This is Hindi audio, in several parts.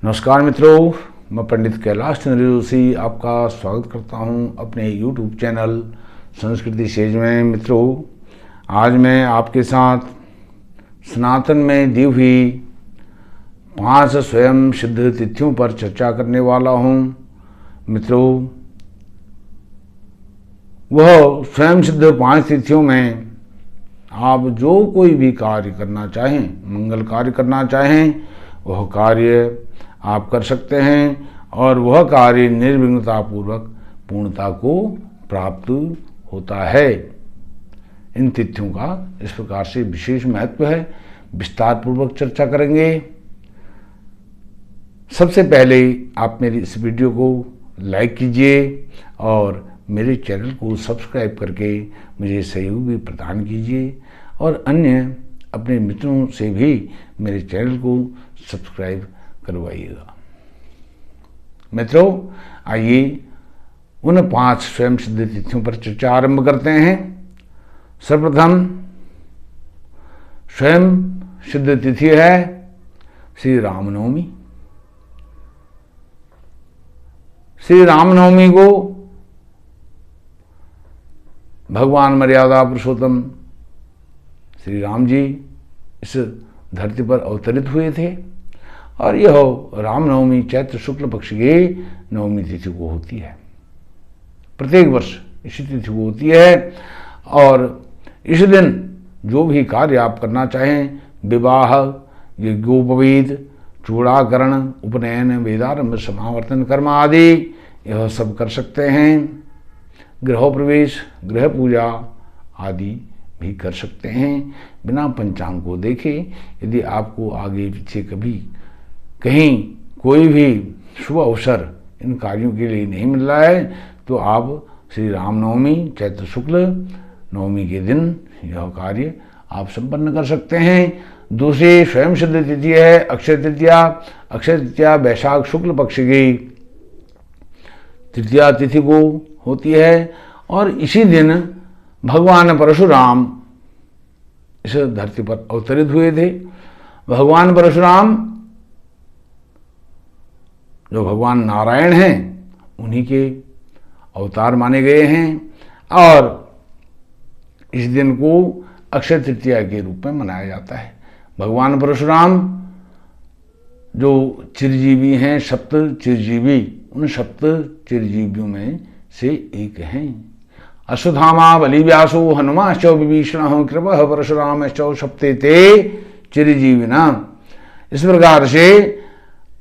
नमस्कार मित्रों, मैं पंडित कैलाश चंद्र जोशी आपका स्वागत करता हूं अपने YouTube चैनल संस्कृति सेज में। मित्रों, आज मैं आपके साथ सनातन में दी हुई 5 स्वयं सिद्ध तिथियों पर चर्चा करने वाला हूं। मित्रों, वह स्वयं सिद्ध 5 तिथियों में आप जो कोई भी कार्य करना चाहें, मंगल कार्य करना चाहें, वह कार्य आप कर सकते हैं और वह कार्य निर्विघ्नता पूर्वक पूर्णता को प्राप्त होता है। इन तिथियों का इस प्रकार से विशेष महत्व है, विस्तार पूर्वक चर्चा करेंगे। सबसे पहले आप मेरी इस वीडियो को लाइक कीजिए और मेरे चैनल को सब्सक्राइब करके मुझे सहयोग भी प्रदान कीजिए और अन्य अपने मित्रों से भी मेरे चैनल को सब्सक्राइब करवाइएगा। मित्रों, आइए उन 5 स्वयं सिद्ध तिथियों पर चर्चा आरंभ करते हैं। सर्वप्रथम स्वयं सिद्ध तिथि है श्री रामनवमी। श्री रामनवमी को भगवान मर्यादा पुरुषोत्तम श्री राम जी इस धरती पर अवतरित हुए थे और यह रामनवमी चैत्र शुक्ल पक्ष की नवमी तिथि को होती है। प्रत्येक वर्ष इसी तिथि को होती है और इस दिन जो भी कार्य आप करना चाहें, विवाह, यज्ञोपवीत, चूड़ाकरण, उपनयन, वेदारंभ, समावर्तन कर्म आदि, यह सब कर सकते हैं। गृह प्रवेश, गृह पूजा आदि भी कर सकते हैं बिना पंचांग को देखे। यदि आपको आगे पीछे कभी कहीं कोई भी शुभ अवसर इन कार्यों के लिए नहीं मिल रहा है तो आप श्री रामनवमी चैत्र शुक्ल नवमी के दिन यह कार्य आप संपन्न कर सकते हैं। दूसरी स्वयं सिद्ध तिथि है अक्षय तृतीया। अक्षय तृतीया वैशाख शुक्ल पक्ष की तृतीया तिथि को होती है और इसी दिन भगवान परशुराम इस धरती पर अवतरित हुए थे। भगवान परशुराम जो भगवान नारायण हैं उन्हीं के अवतार माने गए हैं और इस दिन को अक्षय तृतीया के रूप में मनाया जाता है। भगवान परशुराम जो चिरजीवी हैं, सप्त चिरजीवी, उन सप्त चिरजीवियों में से एक हैं। अश्वत्थामा, बलि, व्यासो, हनुमाश्च विभीषणः कृपः परशुरामश्च सप्ते ते चिरजीविना। इस प्रकार से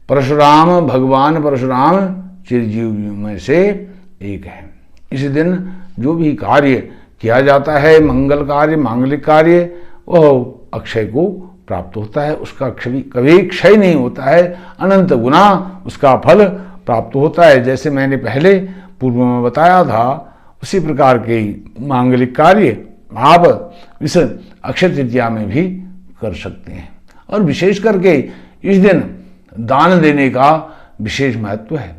परशुराम, भगवान परशुराम चिरजीवियों में से एक है। इस दिन जो भी कार्य किया जाता है, मंगल कार्य, मांगलिक कार्य, वह अक्षय को प्राप्त होता है। उसका कभी क्षय नहीं होता है, अनंत गुना उसका फल प्राप्त होता है। जैसे मैंने पहले पूर्व में बताया था, उसी प्रकार के मांगलिक कार्य आप इस अक्षय तृतीया में भी कर सकते हैं। और विशेष करके इस दिन दान देने का विशेष महत्व है।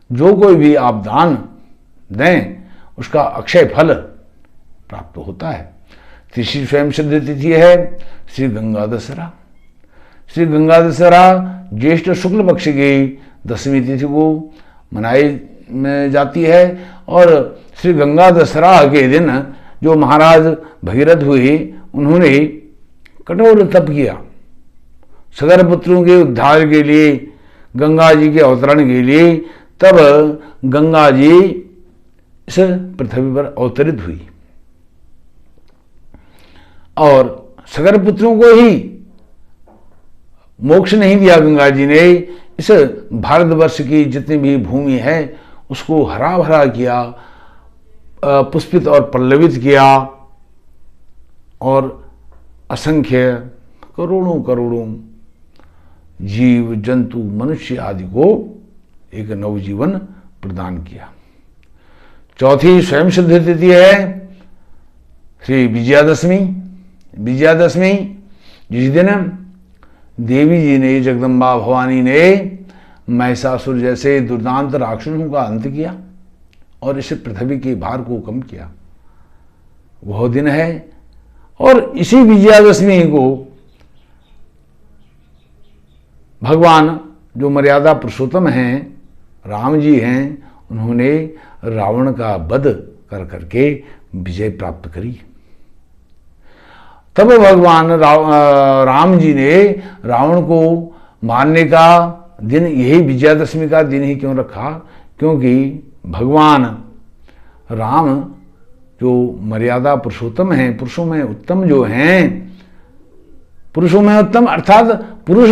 जो कोई भी आप दान दें उसका अक्षय फल प्राप्त होता है। तीसरी स्वयं सिद्ध तिथि है श्री गंगा दशहरा। श्री गंगा दशहरा ज्येष्ठ शुक्ल पक्ष की 10वीं तिथि को मनाई जाती है और श्री गंगा दशहरा के दिन जो महाराज भगीरथ हुए, उन्होंने कठोर तप किया सगर पुत्रों के उद्धार के लिए, गंगा जी के अवतरण के लिए। तब गंगा जी इस पृथ्वी पर अवतरित हुई और सगर पुत्रों को ही मोक्ष नहीं दिया गंगा जी ने। इस भारतवर्ष की जितनी भी भूमि है उसको हरा भरा किया, पुष्पित और पल्लवित किया और असंख्य करोड़ों करोड़ों जीव, जंतु, मनुष्य आदि को एक नवजीवन प्रदान किया। चौथी स्वयं सिद्ध तिथि है श्री विजयादशमी। विजयादशमी जिस दिन देवी जी ने, जगदम्बा भवानी ने महिषासुर जैसे दुर्दांत राक्षसों का अंत किया और इस पृथ्वी के भार को कम किया, वह दिन है। और इसी विजयादशमी को भगवान जो मर्यादा पुरुषोत्तम हैं, राम जी हैं, उन्होंने रावण का वध कर करके विजय प्राप्त करी। तब भगवान राम जी ने रावण को मारने का दिन यही विजयादशमी का दिन ही क्यों रखा? क्योंकि भगवान राम जो मर्यादा पुरुषोत्तम हैं, पुरुषों में उत्तम जो हैं, पुरुषों में उत्तम अर्थात पुरुष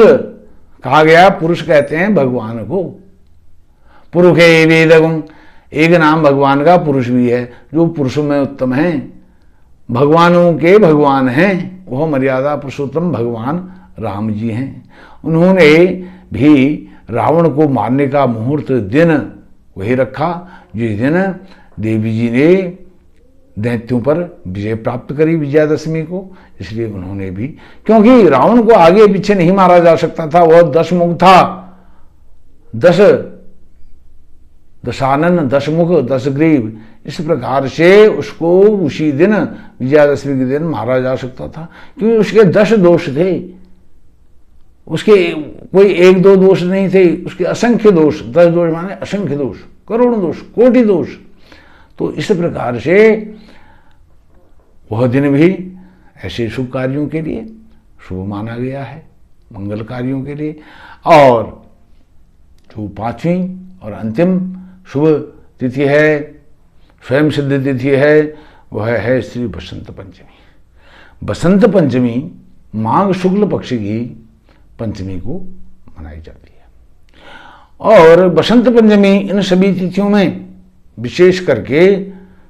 कहा गया, पुरुष कहते हैं भगवान को। पुरुष है वेदगुण, एक नाम भगवान का पुरुष भी है, जो पुरुषों में उत्तम हैं, भगवानों के भगवान हैं, वह मर्यादा पुरुषोत्तम भगवान राम जी हैं। उन्होंने भी रावण को मारने का मुहूर्त दिन वही रखा जिस दिन देवी जी ने दैत्यों पर विजय प्राप्त करी विजयादशमी को। इसलिए उन्होंने भी, क्योंकि रावण को आगे पीछे नहीं मारा जा सकता था, वह दशमुख था, दशानन, दशमुख, दशग्रीव, इस प्रकार से उसको उसी दिन विजयादशमी के दिन मारा जा सकता था, क्योंकि उसके 10 दोष थे। उसके कोई एक दो दोष नहीं थे, उसके असंख्य दोष, 10 दोष माने असंख्य दोष, करोड़ों दोष, कोटि दोष। तो इस प्रकार से वह दिन भी ऐसे शुभ कार्यों के लिए शुभ माना गया है, मंगल कार्यों के लिए। और जो 5वीं और अंतिम शुभ तिथि है, स्वयं सिद्ध तिथि है, वह है श्री बसंत पंचमी। बसंत पंचमी माघ शुक्ल पक्ष की पंचमी को मनाई जाती है। और बसंत पंचमी इन सभी तिथियों में विशेष करके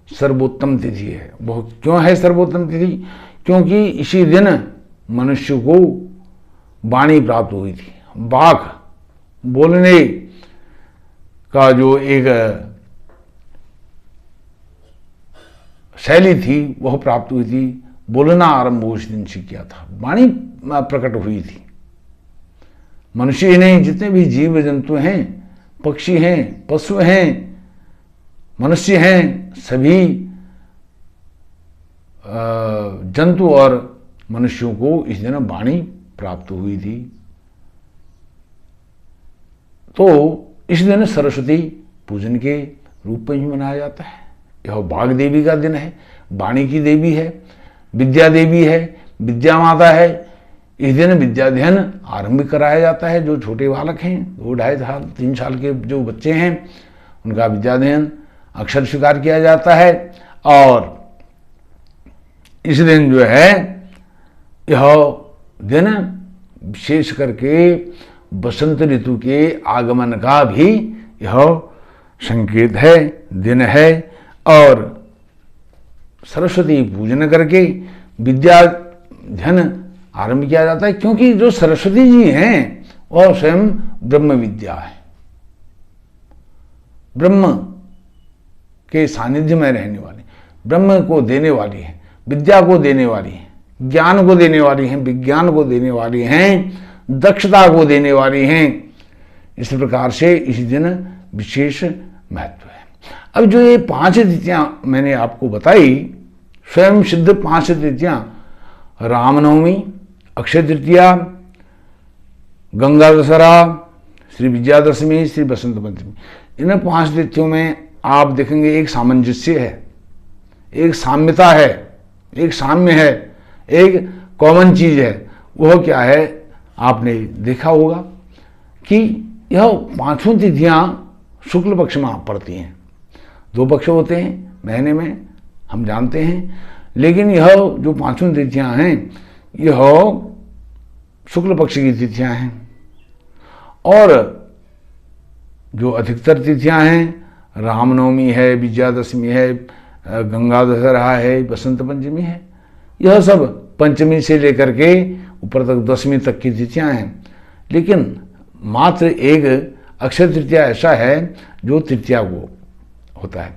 सर्वोत्तम तिथि है। वह क्यों है सर्वोत्तम तिथि? क्योंकि इसी दिन मनुष्य को वाणी प्राप्त हुई थी, वाक बोलने का जो एक शैली थी वह प्राप्त हुई थी। बोलना आरंभ उस दिन से किया था, वाणी प्रकट हुई थी। मनुष्य ही नहीं, जितने भी जीव जंतु हैं, पक्षी हैं, पशु हैं, मनुष्य हैं, सभी जंतु और मनुष्यों को इस दिन वाणी प्राप्त हुई थी। तो इस दिन सरस्वती पूजन के रूप में ही मनाया जाता है। यह वाग देवी का दिन है, वाणी की देवी है, विद्या देवी है, विद्या माता है। इस दिन विद्याध्ययन आरंभ कराया जाता है। जो छोटे बालक हैं, 2, 2.5 साल 3 साल के जो बच्चे हैं, उनका विद्याध्ययन अक्षर स्वीकार किया जाता है। और इस दिन जो है, यह दिन विशेष करके बसंत ऋतु के आगमन का भी यह संकेत है, दिन है। और सरस्वती पूजन करके विद्याध्ययन आरंभ किया जाता है, क्योंकि जो सरस्वती जी हैं वह स्वयं ब्रह्म विद्या है, ब्रह्म के सानिध्य में रहने वाली, ब्रह्म को देने वाली है, विद्या को देने वाली है, ज्ञान को देने वाली हैं, विज्ञान को देने वाली हैं, दक्षता को देने वाली हैं। इस प्रकार से इस दिन विशेष महत्व है। अब जो ये 5 तिथियां मैंने आपको बताई, स्वयं सिद्ध 5 तिथियां, रामनवमी, अक्षय तृतीया, गंगा दशहरा, श्री विजयादशमी, श्री बसंत पंचमी, इन 5 तिथियों में आप देखेंगे एक सामंजस्य है, एक साम्यता है, एक साम्य है, एक कॉमन चीज है। वह क्या है? आपने देखा होगा कि यह 5 तिथियां शुक्ल पक्ष में पड़ती हैं। 2 पक्ष होते हैं महीने में, हम जानते हैं, लेकिन यह जो 5 तिथियां हैं, यह शुक्ल पक्ष की तिथियां हैं। और जो अधिकतर तिथियां हैं, रामनवमी है, विजयादशमी है, गंगा दशहरा है, बसंत पंचमी है, यह सब पंचमी से लेकर के ऊपर तक 10वीं तक की तिथियां हैं। लेकिन मात्र एक अक्षय तृतीया ऐसा है जो तृतीया को होता है।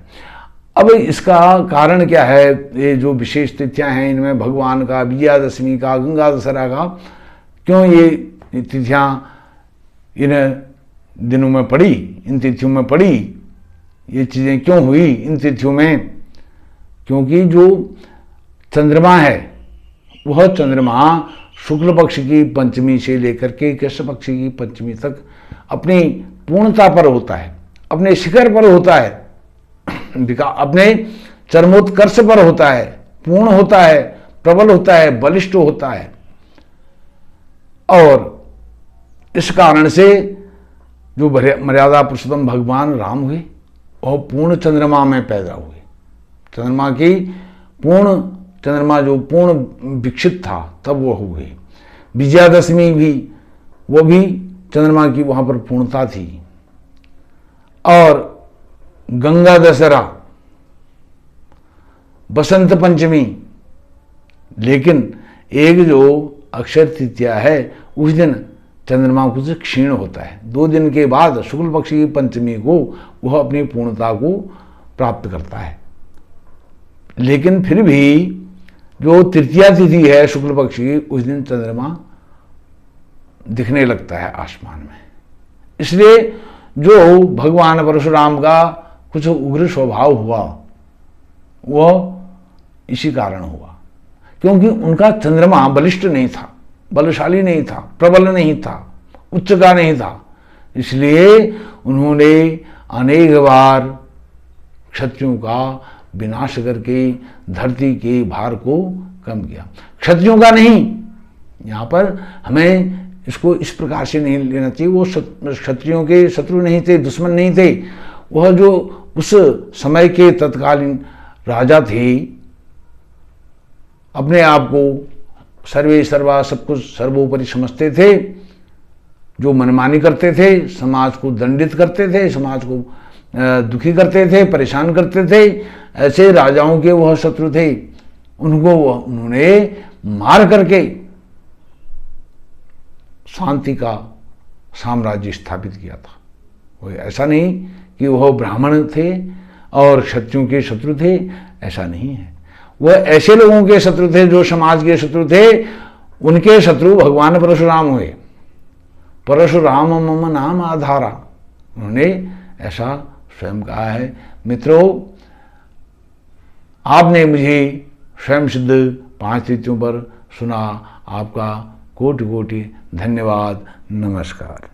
अब इसका कारण क्या है? ये जो विशेष तिथियां हैं, इनमें भगवान का, विजयादशमी का, गंगा दशहरा का, क्यों ये तिथियां इन दिनों में पड़ी, इन तिथियों में पड़ी, ये चीज़ें क्यों हुई इन तिथियों में? क्योंकि जो चंद्रमा है, वह चंद्रमा शुक्ल पक्ष की पंचमी से लेकर के कृष्ण पक्ष की पंचमी तक अपनी पूर्णता पर होता है, अपने शिखर पर होता है, अपने चरमोत्कर्ष पर होता है, पूर्ण होता है, प्रबल होता है, बलिष्ठ होता है। और इस कारण से जो मर्यादा पुरुषोत्तम भगवान राम हुए वह पूर्ण चंद्रमा में पैदा हुए। चंद्रमा की पूर्ण, चंद्रमा जो पूर्ण विकसित था तब वह हुए। विजयादशमी भी, वो भी चंद्रमा की वहां पर पूर्णता थी। और गंगा दशहरा, बसंत पंचमी, लेकिन एक जो अक्षय तृतीया है उस दिन चंद्रमा कुछ क्षीण होता है। 2 दिन के बाद शुक्ल पक्ष की पंचमी को वह अपनी पूर्णता को प्राप्त करता है। लेकिन फिर भी जो तृतीया तिथि है शुक्ल पक्ष की, उस दिन चंद्रमा दिखने लगता है आसमान में। इसलिए जो भगवान परशुराम का कुछ उग्र स्वभाव हुआ वह इसी कारण हुआ, क्योंकि उनका चंद्रमा बलिष्ठ नहीं था, बलशाली नहीं था, प्रबल नहीं था, उच्च का नहीं था। इसलिए उन्होंने अनेक बार क्षत्रियों का विनाश करके धरती के भार को कम किया। क्षत्रियों का नहीं, यहाँ पर हमें इसको इस प्रकार से नहीं लेना चाहिए। वो क्षत्रियों के शत्रु नहीं थे, दुश्मन नहीं थे। वह जो उस समय के तत्कालीन राजा थे, अपने आप को सर्वे सर्वा सब कुछ सर्वोपरि समझते थे, जो मनमानी करते थे, समाज को दंडित करते थे, समाज को दुखी करते थे, परेशान करते थे, ऐसे राजाओं के वह शत्रु थे। उनको उन्होंने मार करके शांति का साम्राज्य स्थापित किया था। वो ऐसा नहीं कि वह ब्राह्मण थे और क्षत्रियों के शत्रु थे, ऐसा नहीं है। वह ऐसे लोगों के शत्रु थे जो समाज के शत्रु थे। उनके शत्रु भगवान परशुराम हुए। परशुराम मम नाम आधारा, उन्होंने ऐसा स्वयं कहा है। मित्रों, आपने मुझे स्वयं सिद्ध 5 तिथियों पर सुना। आपका कोटि कोटि धन्यवाद। नमस्कार।